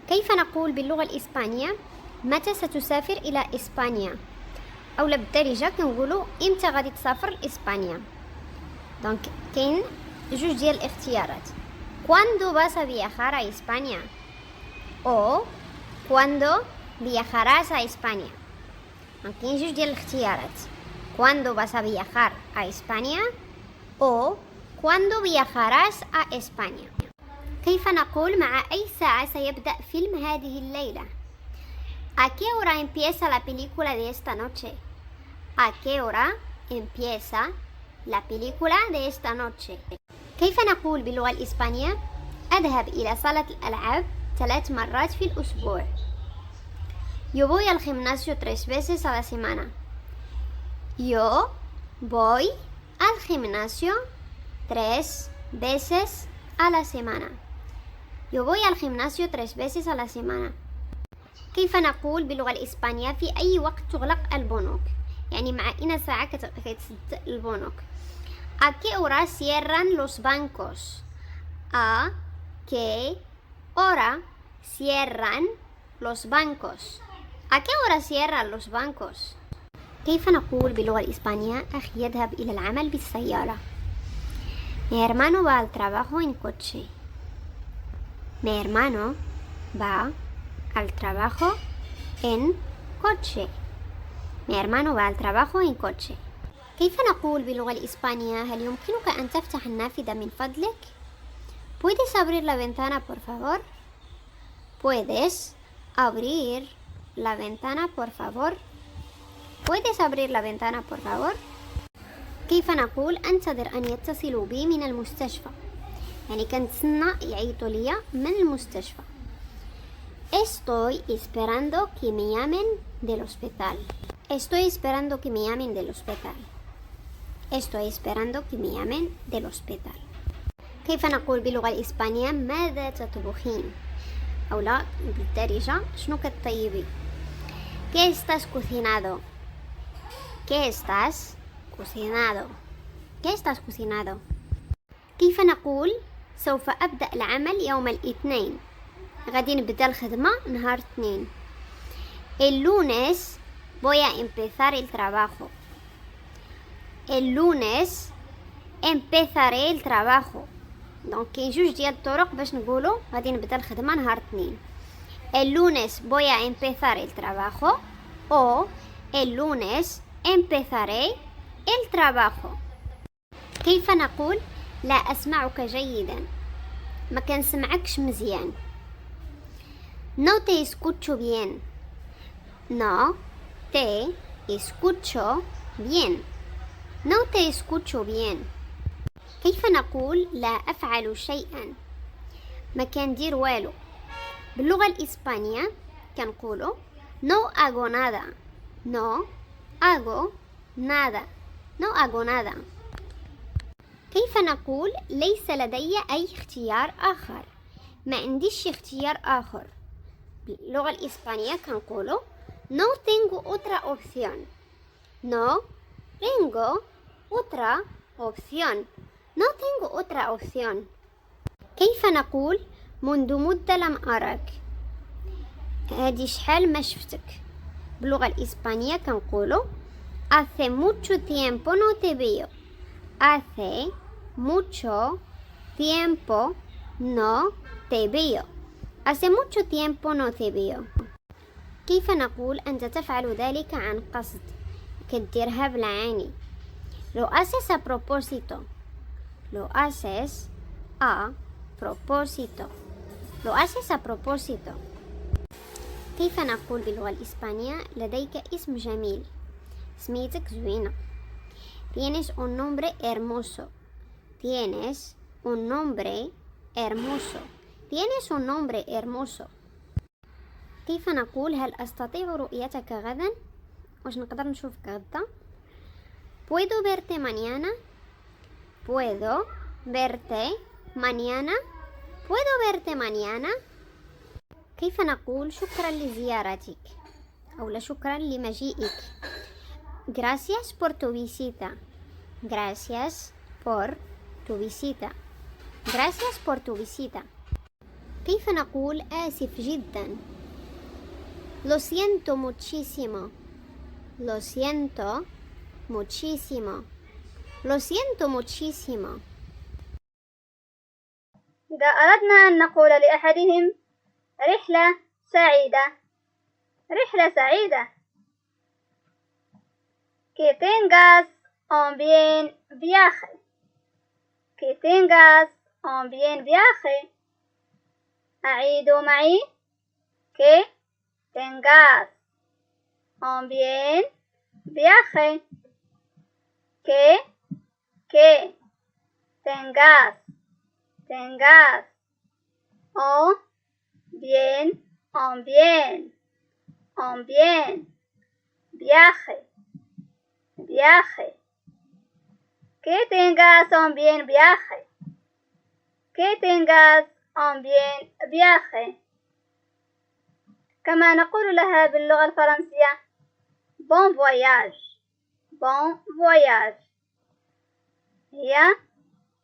كيف نقول باللغة الإسبانية متى ستسافر إلى إسبانيا؟ أولا بالدارجة كنقولوا إمتى غادي تسافر لإسبانيا. دونك كاين جوج ديال الاختيارات. Cuándo vas a viajar a España؟ أو Cuándo viajarás a España؟ دونك كاين جوج ديال الاختيارات. Cuándo vas a viajar a España؟ أو Cuándo viajarás a España؟ كيف نقول مع أي ساعة سيبدأ فيلم هذه الليلة؟ ¿A qué hora empieza la película de esta noche؟ ¿A qué hora empieza la película de esta noche؟ كيف نقول باللغة الإسبانية أذهب إلى صالة الألعاب 3 مرات في الأسبوع؟ Yo voy al gimnasio 3 veces a la semana. Yo voy al gimnasio 3 veces a la semana. Yo voy al gimnasio 3 veces a la semana. كيف نقول باللغة الإسبانية في أي وقت تغلق البنوك؟ يعني مع أين ساعة كتسد البنوك؟ ¿A qué hora cierran los bancos؟ ¿A qué hora cierran los bancos؟ ¿A qué hora cierran los bancos؟ كيف نقول باللغة الإسبانية أخي يذهب إلى العمل بالسيارة؟ Mi hermano va al trabajo en coche. Mi hermano va al trabajo en coche. Mi hermano va al trabajo en coche. كيف نقول باللغة الإسبانية هل يمكنك أن تفتح النافذة من فضلك؟ ¿Puedes abrir la ventana por favor؟ ¿Puedes abrir la ventana por favor؟ ¿Puedes abrir la ventana por favor؟ كيف نقول أنتظر أن يتصلوا بي من المستشفى؟ يعني كنتسنى يعيطوا لي من المستشفى. Estoy esperando que me llamen del hospital. Estoy esperando que me llamen del hospital. Estoy esperando que me llamen del hospital. كيف نقول باللغة الإسبانية ماذا تطبخين؟ أو لا بالدارجة شنو كتطيبي؟ ¿Qué estás cocinado؟ ¿Qué estás cocinado؟ ¿Qué estás cocinado؟ كيف نقول سوف أبدأ العمل يوم الاثنين؟ غادي نبدأ الخدمة نهار اثنين. El lunes voy a empezar el trabajo. El lunes empezaré el trabajo. دونك كاين جوج ديال الطرق باش نقولوا غادي نبدا الخدمه نهار اثنين. El lunes voy a empezar el trabajo o el lunes empezaré el trabajo. كيف نقول لا أسمعك جيدا؟ ما كنسمعكش مزيان. No te escucho bien. No te escucho bien. No te escucho bien. كيف نقول لا أفعل شيئا؟ ما كندير والو. باللغة الإسبانية كنقولوا no hago nada. No hago nada. No hago nada. كيف نقول ليس لدي أي اختيار آخر؟ ما عنديش اختيار آخر. باللغة الإسبانية كنقولوا no tengo otra opción. No tengo otra opción. No tengo otra opción. كيف نقول منذ مدة لم أراك؟ هادي شحال ما شفتك. باللغة الإسبانية كنقولوا hace mucho tiempo no te veo. Hace mucho tiempo no te veo. Hace mucho tiempo no te veo. كيف نقول أنت تفعل ذلك عن قصد؟ كديرها بالعاني. Lo haces a propósito. Lo haces a propósito. Lo haces a propósito. كيف نقول باللغة الإسبانية لديك اسم جميل؟ سميتك زوينة. Tienes un nombre hermoso. Tienes un nombre hermoso. Tienes un nombre hermoso. كيف نقول هل أستطيع رؤيتك غدا؟ واش نقدر نشوفك غدا؟ ¿Puedo verte mañana؟ ¿Puedo verte mañana؟ ¿Puedo verte mañana؟ كيف نقول شكرا لزيارتك أو لا شكرا لمجيئك؟ Gracias por tu visita. Gracias por tu visita. Gracias por tu visita. كيف نقول آسف جدا؟ Lo siento muchísimo. Lo siento muchísimo. Lo siento muchísimo. إذا أردنا أن نقول لأحدهم رحلة سعيدة، رحلة سعيدة. Que tengas un bien viaje. Que tengas un bien viaje. أعيدوا معي. Que tengas un bien viaje. Que tengas un bien viaje. Que tengas un bien viaje. Que tengas un bien viaje. كما نقول لها باللغة الفرنسية bon voyage. bon voyage. هي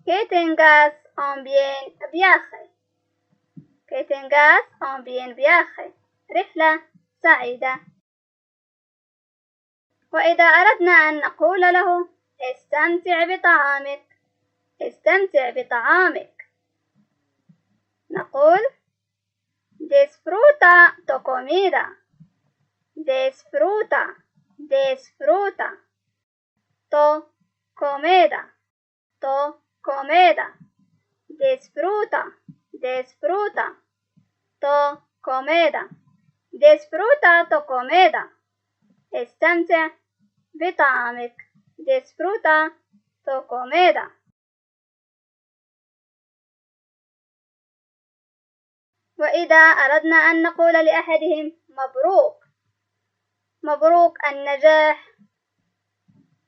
que tengas un bien viaje. que tengas un bien viaje. رحلة سعيدة. وإذا أردنا أن نقول له استمتع بطعامك، استمتع بطعامك، نقول disfruta tu comida. disfruta tu comida. disfruta tu comida. disfruta tu comida. استمتع بطعامك. disfruta tu comida. وإذا أردنا أن نقول لأحدهم مبروك، مبروك النجاح،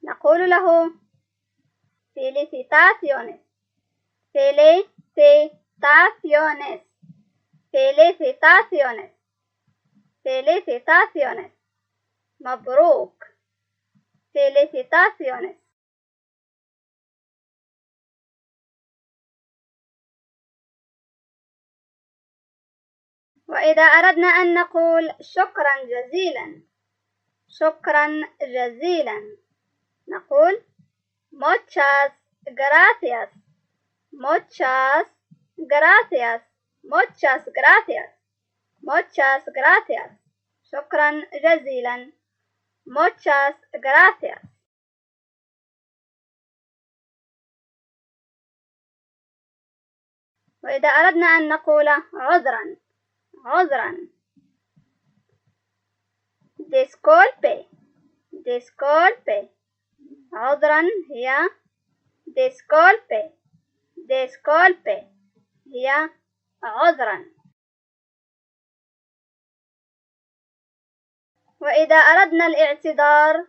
نقول له felicitaciones. felicitaciones. felicitaciones. felicitaciones. مبروك. felicitaciones. وإذا أردنا أن نقول شكرا جزيلا، شكرا جزيلا، نقول muchas gracias. muchas gracias. muchas gracias. muchas gracias. شكرا جزيلا. muchas gracias. وإذا أردنا أن نقول عذرا، عذرا، disculpe. disculpe. عذرا هي disculpe. disculpe هي عذرا. وإذا أردنا الاعتذار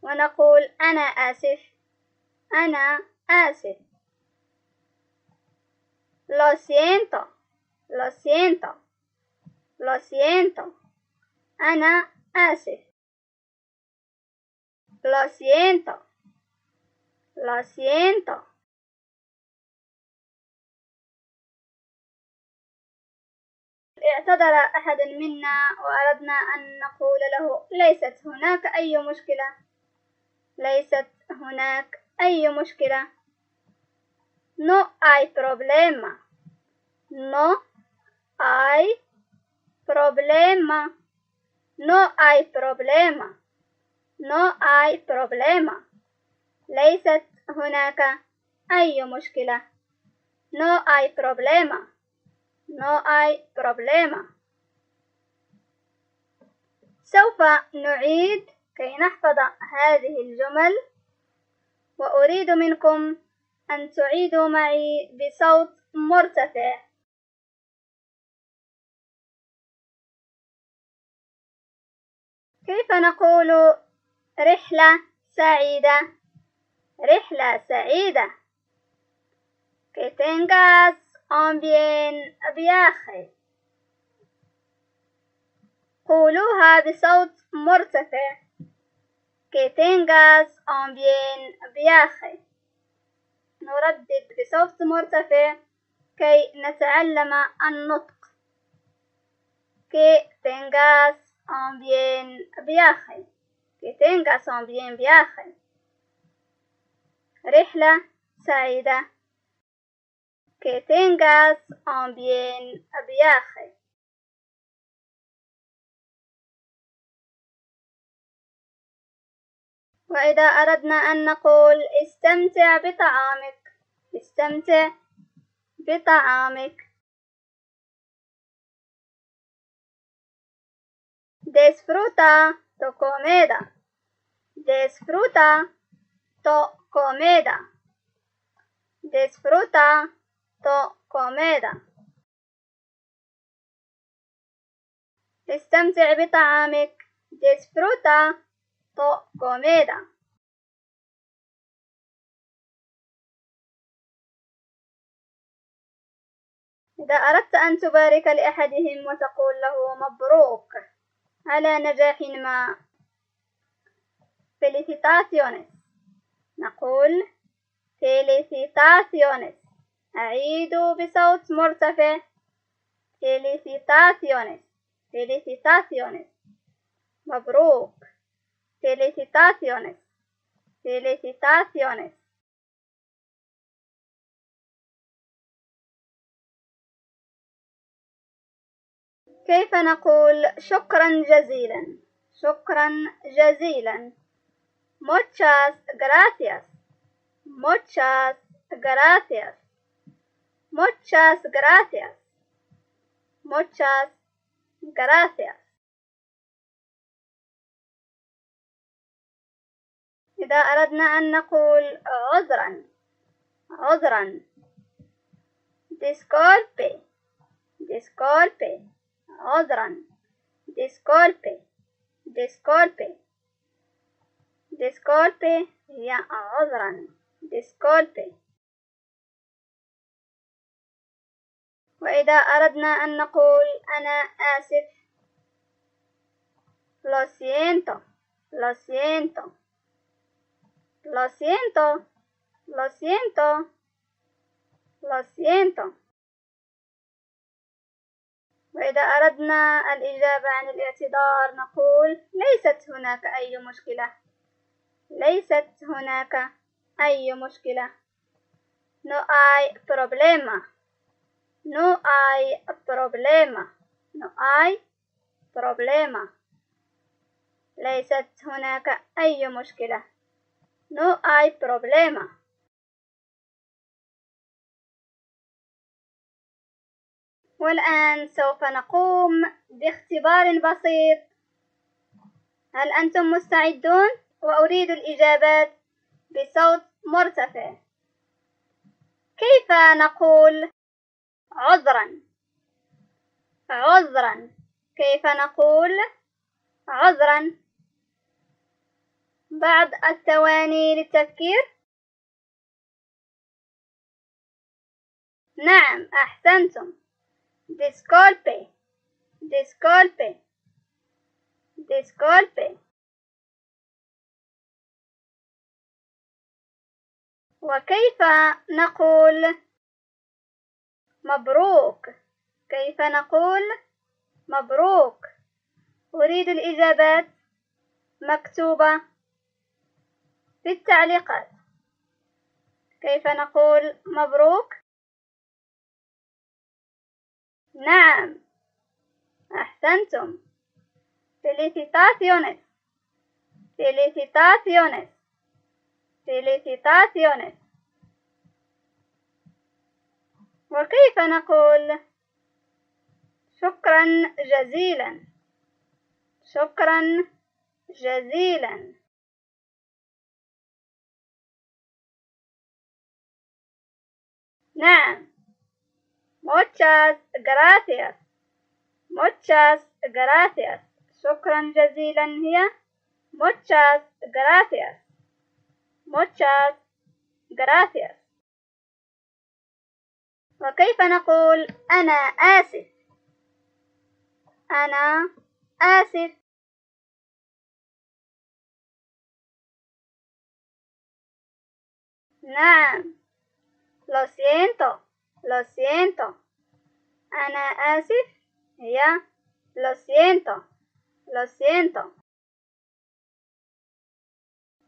ونقول أنا آسف، أنا آسف. lo siento. lo siento. lo siento. أنا آسف. lo siento. lo siento. اعتذر أحد منا وأردنا أن نقول له ليست هناك أي مشكلة، ليست هناك أي مشكلة. no hay problema. no hay problema. no hay problema. no hay problema. ليست هناك أي مشكلة. no hay problema. no hay problema. سوف نعيد كي نحفظ هذه الجمل، وأريد منكم أن تعيدوا معي بصوت مرتفع. كيف نقول رحلة سعيدة؟ رحلة سعيدة. Que tengas un bien viaje. قولوها بصوت مرتفع. Que tengas un bien viaje. نردد بصوت مرتفع. كي نتعلم النطق. Que tengas un bien viaje. Que tengas un bien viaje. رحلة سعيدة. Que tengas un bien viaje. وإذا أردنا أن نقول استمتع بطعامك. استمتع بطعامك. Disfruta tu comida. Disfruta tu comida. Disfruta tu comida. استمتع بطعامك. Disfruta tu comida. إذا أردت أن تبارك لأحدهم وتقول له مبروك على نجاح ما. Felicitaciones. نقول felicitaciones. أعيد بصوت مرتفع. Felicitaciones. Felicitaciones. مبروك. Felicitaciones. Felicitaciones. كيف نقول شكرا جزيلا؟ شكرا جزيلا. Muchas gracias. Muchas gracias. Muchas gracias. Muchas gracias. إذا أردنا أن نقول عذرا. عذرا. Disculpe. Disculpe. عذرا. Disculpe. Disculpe. Disculpe هي عذرا. Disculpe. وإذا أردنا أن نقول أنا آسف. Lo siento. Lo siento. Lo siento. Lo siento. Lo siento. وإذا أردنا الإجابة عن الاعتذار نقول ليست هناك أي مشكلة. ليست هناك أي مشكلة. No hay problema. No hay problema. No hay problema. ليست هناك أي مشكلة. No hay problema. والآن سوف نقوم باختبار بسيط. هل أنتم مستعدون؟ وأريد الإجابات بصوت مرتفع. كيف نقول عذرا؟ عذرا. كيف نقول عذرا؟ بعض الثواني للتفكير. نعم، أحسنتم. Disculpe. Disculpe. Disculpe. وكيف نقول مبروك؟ كيف نقول مبروك؟ أريد الإجابات مكتوبة في التعليقات. كيف نقول مبروك؟ نعم، أحسنتم. Felicitaciones. Felicitaciones. Felicitaciones. وكيف نقول شكرا جزيلا؟ شكرا جزيلا. نعم. Muchas gracias. Muchas gracias. شكرا جزيلا هي muchas gracias. Muchas gracias. وكيف نقول أنا آسف؟ أنا آسف. نعم. Lo siento. lo siento. أنا آسف هي lo siento. lo siento.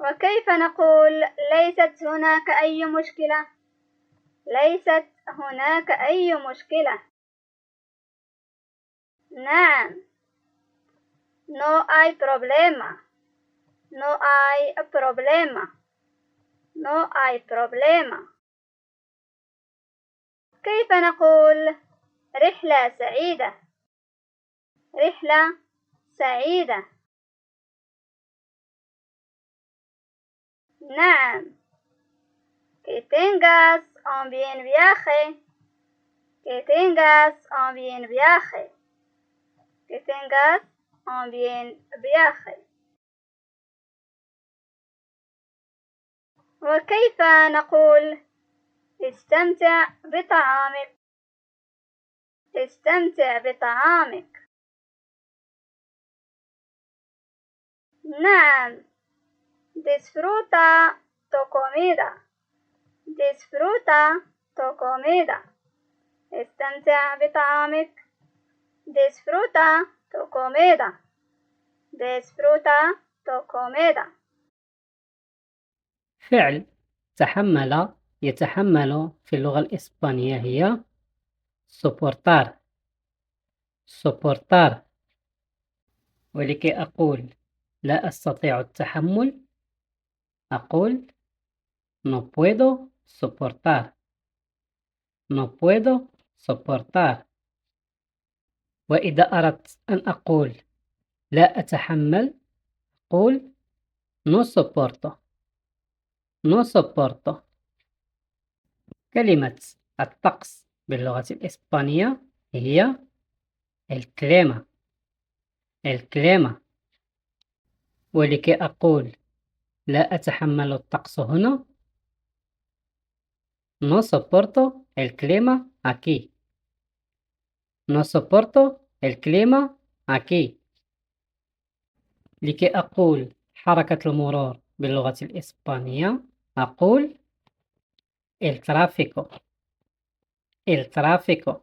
وكيف نقول ليست هناك أي مشكلة؟ ليست هناك أي مشكلة. نعم. No hay problema. No hay problema. No hay problema. كيف نقول رحلة سعيدة؟ رحلة سعيدة. نعم. Que tengas un bien viaje. Que tengas un bien viaje. Que tengas un bien viaje. وكيف نقول استمتع بطعامك؟ استمتع بطعامك. نعم. disfruta tu comida. disfruta tu comida. استمتع بطعامك. disfruta tu comida. disfruta tu comida. فعل تحمل يتحمل في اللغة الإسبانية هي soportar. soportar. ولكي أقول لا أستطيع التحمل أقول no puedo soportar. no puedo soportar. وإذا أردت أن أقول لا أتحمل أقول no soporto. no soporto. كلمة الطقس باللغة الإسبانية هي el clima. el clima. ولكي أقول لا أتحمل الطقس هنا no soporto el clima aquí. no soporto el clima aquí. لكي أقول حركة المرور باللغة الإسبانية أقول el tráfico. el tráfico.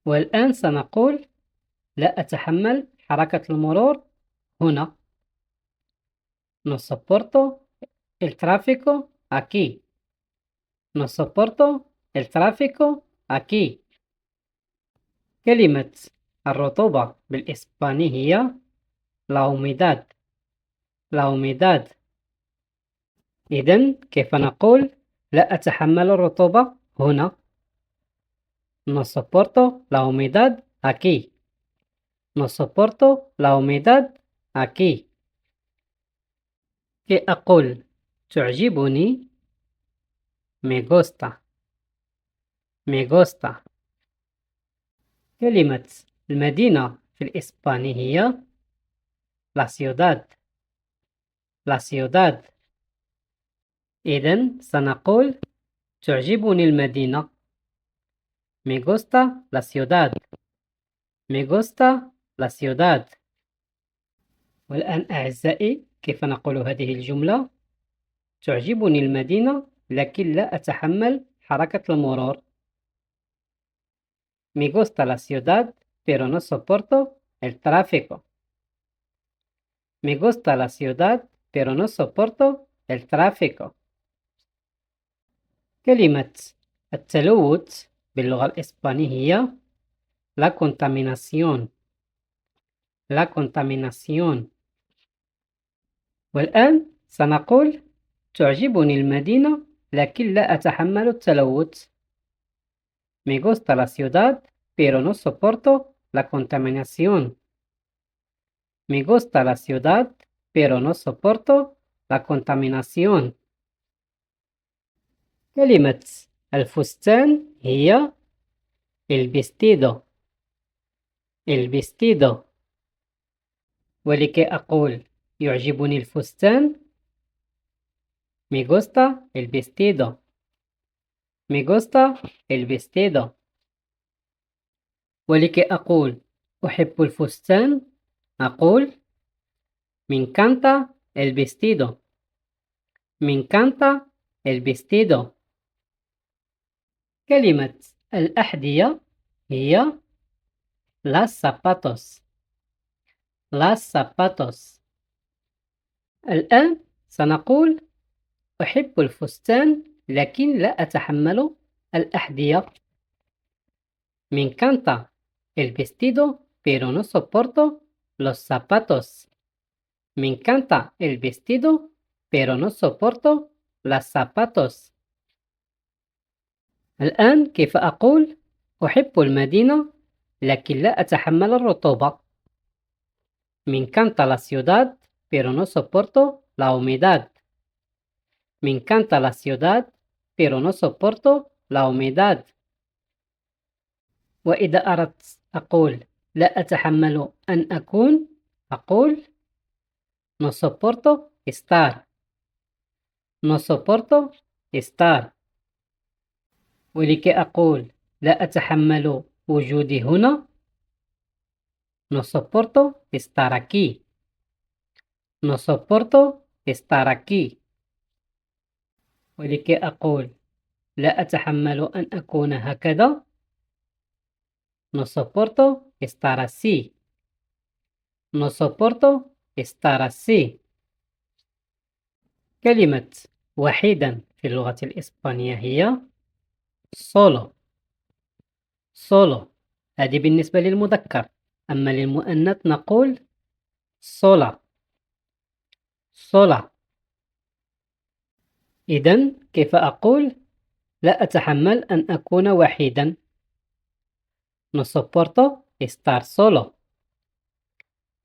والآن سنقول لا أتحمل حركة المرور هنا no soporto el tráfico aquí. no soporto el tráfico aquí. كلمة الرطوبة بالإسباني هي la humedad. la humedad. إذن كيف نقول لا أتحمل الرطوبة هنا no soporto la humedad aquí. no soporto la humedad aquí. كي أقول تعجبني me gusta. me gusta. كلمة المدينة في الإسباني هي la ciudad. la ciudad. إذن سنقول تعجبني المدينة me gusta la ciudad. me gusta la ciudad. والآن أعزائي كيف نقول هذه الجملة؟ تعجبني المدينة لكن لا أتحمل حركة المرور. Me gusta la ciudad pero no soporto el tráfico. Me gusta la ciudad pero no soporto el tráfico. كلمة التلوث باللغة الإسبانية هي la contaminación. la contaminación. والآن سنقول تعجبني المدينة لكن لا أتحمل التلوث. Me gusta la ciudad pero no soporto la contaminación. Me gusta la ciudad pero no soporto la contaminación. كلمة الفستان هي el vestido. el vestido. ولكي أقول يعجبني الفستان me gusta el vestido. me gusta el vestido. ولكي أقول أحب الفستان أقول me encanta el vestido. me encanta el vestido. كلمة الأحذية هي las zapatos. las zapatos. الآن سنقول أحب الفستان لكن لا أتحمل الأحذية. Me encanta el vestido pero no soporto los zapatos. Me encanta el vestido pero no soporto los zapatos. الآن كيف أقول أحب المدينة لكن لا أتحمل الرطوبة. Me encanta la ciudad pero no soporto la humedad. Me encanta la ciudad pero no soporto la humedad. وإذا أردت أقول لا أتحمل أن أكون أقول no soporto estar. no soporto estar. ولكي أقول لا أتحمل وجودي هنا no soporto estar aquí. no soporto estar aquí. ولكي أقول لا أتحمل أن أكون هكذا no soporto estar así. no soporto estar así. كلمة وحيدا في اللغة الإسبانية هي solo. solo هذه بالنسبة للمذكر، أما للمؤنث نقول sola. sola. إذن كيف أقول لا أتحمل أن أكون وحيدا؟ No soporto estar solo.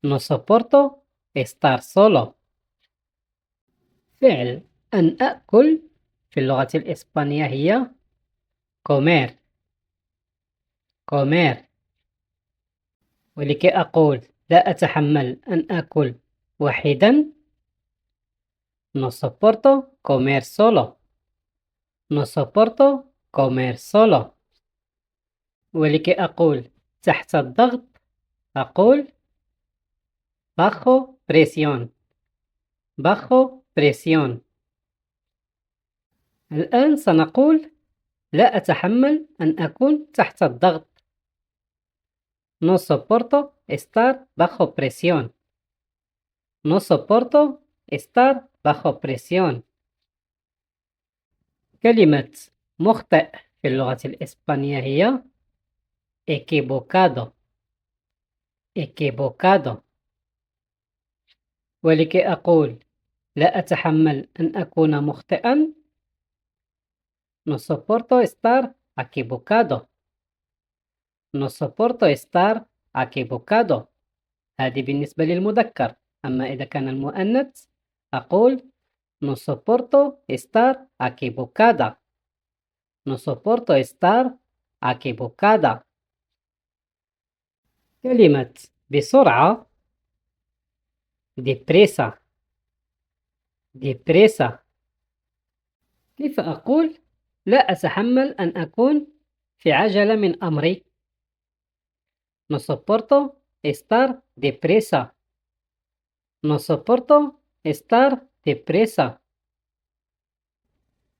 No soporto estar solo. فعل أن أكل في اللغة الإسبانية هي comer. comer. ولكي أقول لا أتحمل أن أكل وحيدا no soporto comer solo. no soporto comer solo. ولكي أقول تحت الضغط أقول bajo presión. bajo presión. الآن سنقول لا أتحمل أن أكون تحت الضغط. No soporto estar bajo presión. No soporto estar bajo presión. كلمة مخطئ في اللغة الإسبانية هي equivocado. equivocado. ولكي أقول لا أتحمل أن أكون مخطئا no soporto estar equivocado. no soporto estar equivocado. هذه بالنسبة للمذكر، أما إذا كان المؤنث أقول no soporto estar equivocada. no soporto estar equivocada. كلمة بسرعة depresa. depresa. كيف أقول لا أتحمل أن أكون في عجلة من أمري؟ No soporto estar depresa. No soporto estar depresa.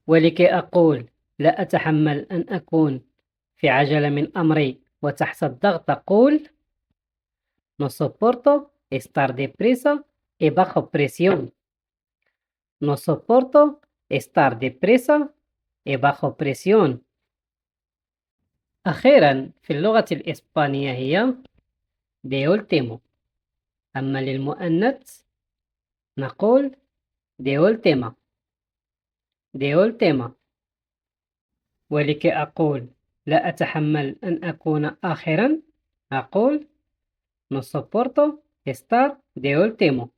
ولكي أقول لا أتحمل أن أكون في عجلة من أمري وتحت الضغط أقول No soporto estar deprisa y bajo presión. No soporto estar deprisa y bajo presión. أخيرا في اللغة الإسبانية هي de último. أما للمؤنث نقول de última. de última. ولكي أقول لا أتحمل أن أكون آخرا أقول no soporto estar de último.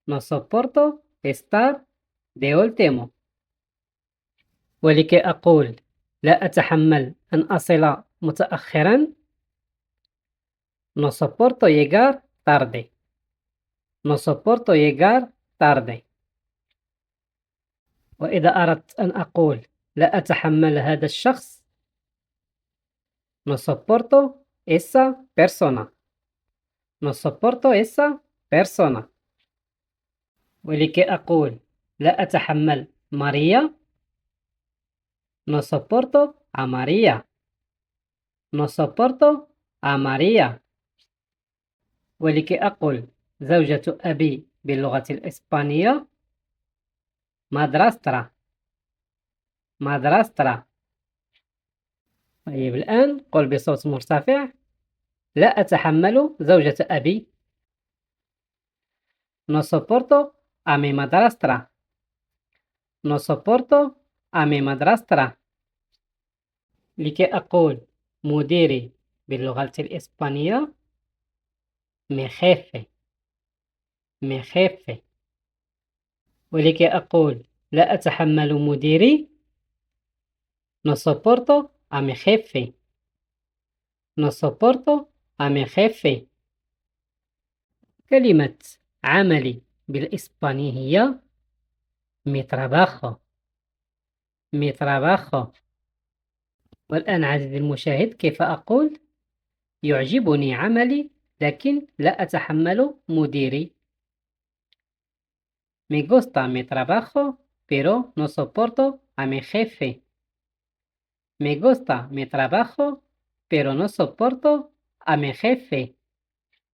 no soporto estar de último. ولكي أقول لا أتحمل أن أصل متأخرا no soporto llegar tarde. no soporto llegar tarde. وإذا أردت أن أقول لا أتحمل هذا الشخص no soporto esa persona. no soporto esa persona. ولكي أقول لا أتحمل ماريا No soporto a María. No soporto a María. ولكي أقول زوجة أبي باللغة الإسبانية madrastra. madrastra. طيب الآن قل بصوت مرتفع: لا أتحمل زوجة أبي. No soporto a mi madrastra. No soporto a mi madrastra. لكي أقول مديري باللغة الإسبانية mi jefe. mi jefe. ولكي أقول لا أتحمل مديري no soporto a mi jefe. no soporto a mi jefe. كلمة عملي بالإسبانية هي mi trabajo. mi trabajo. والآن عزيزي المشاهد كيف أقول يعجبني عملي لكن لا أتحمل مديري. Me gusta mi trabajo pero no soporto a mi jefe. Me gusta mi trabajo pero no soporto a mi jefe.